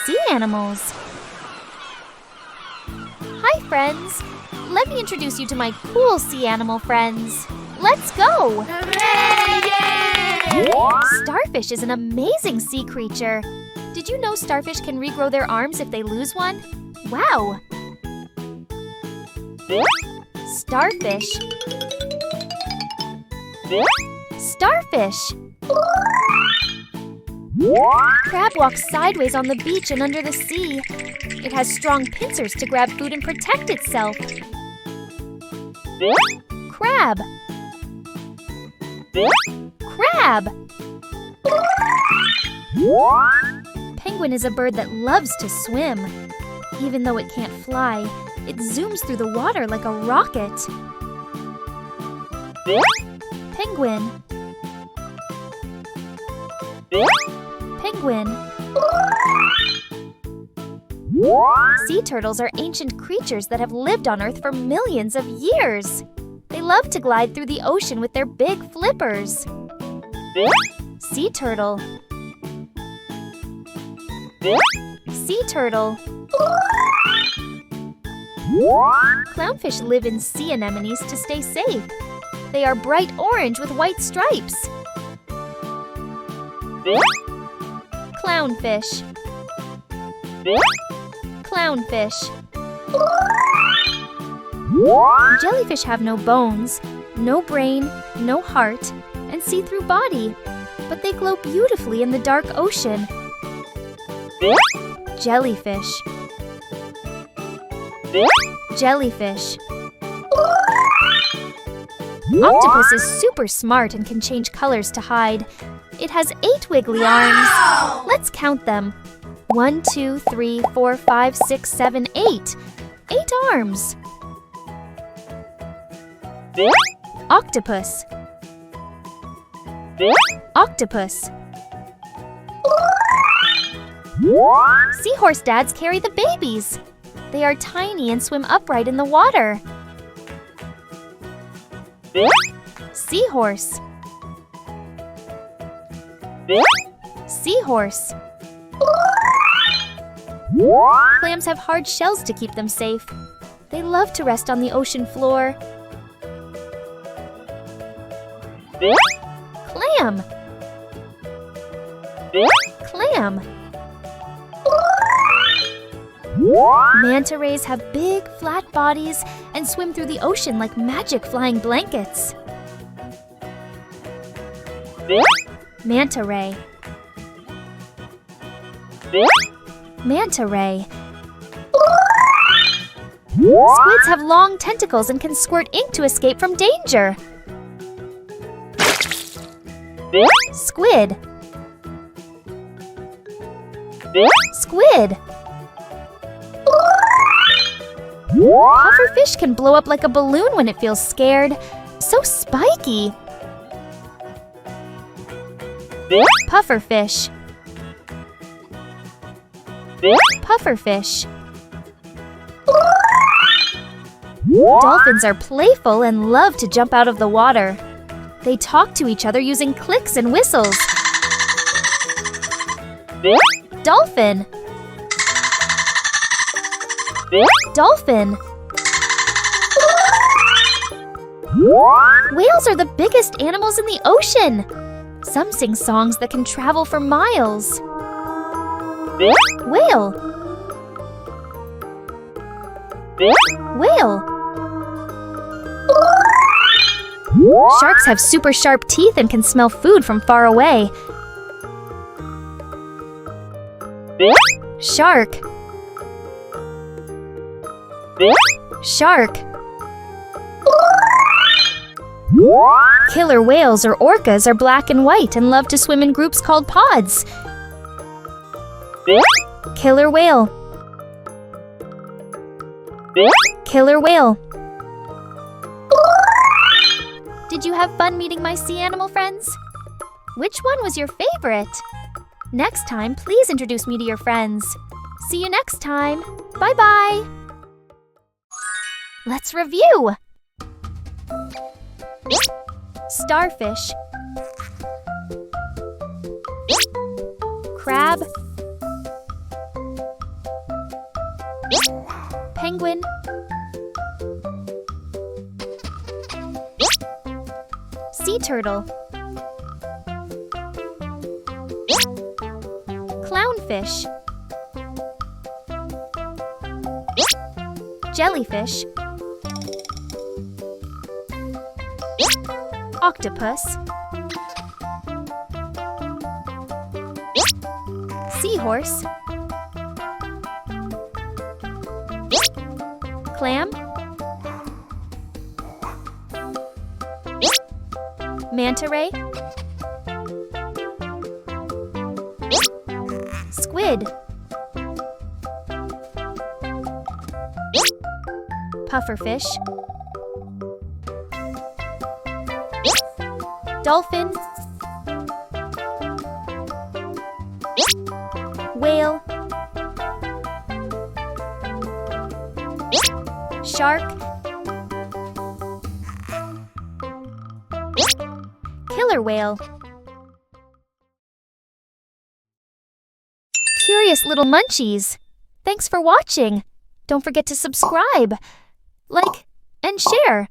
sea animals. Hi, friends! Let me introduce you to my cool sea animal friends. Let's go! Hooray! Starfish is an amazing sea creature. Did you know starfish can regrow their arms if they lose one? Wow! Starfish. Starfish. Crab walks sideways on the beach and under the sea. It has strong pincers to grab food and protect itself. Crab. Crab. Penguin is a bird that loves to swim. Even though it can't fly, it zooms through the water like a rocket. Penguin. Penguin. Sea turtles are ancient creatures that have lived on Earth for millions of years. They love to glide through the ocean with their big flippers. Sea turtle. Sea turtle. Clownfish live in sea anemones to stay safe. They are bright orange with white stripes. Clownfish. Clownfish. Jellyfish have no bones, no brain, no heart, and see-through body, but they glow beautifully in the dark ocean. Jellyfish. Jellyfish. Octopus is super smart and can change colors to hide. It has 8 wiggly arms. Let's count them. 1, 2, 3, 4, 5, 6, 7, 8. 8 arms. Octopus. Octopus. Seahorse dads carry the babies. They are tiny and swim upright in the water. Seahorse. Seahorse. Clams have hard shells to keep them safe. They love to rest on the ocean floor. Clam. Clam. Manta rays have big, flat bodies and swim through the ocean like magic flying blankets. Manta ray. Manta ray. Squids have long tentacles and can squirt ink to escape from danger. Squid. Squid. Pufferfish can blow up like a balloon when it feels scared. So spiky. Pufferfish. Pufferfish. Dolphins are playful and love to jump out of the water. They talk to each other using clicks and whistles. Dolphin. Dolphin. Whales are the biggest animals in the ocean. Some sing songs that can travel for miles. Whale. Whale. Sharks have super sharp teeth and can smell food from far away. Shark. Shark. Killer whales or orcas are black and white and love to swim in groups called pods. Killer whale. Killer whale. Did you have fun meeting my sea animal friends? Which one was your favorite? Next time, please introduce me to your friends. See you next time. Bye-bye. Let's review. Starfish. Crab. penguin, sea turtle, clownfish, jellyfish, octopus, seahorse, clam, manta ray, squid, pufferfish, dolphin, whale, shark, killer whale. Curious little munchies! Thanks for watching! Don't forget to subscribe, like, and share.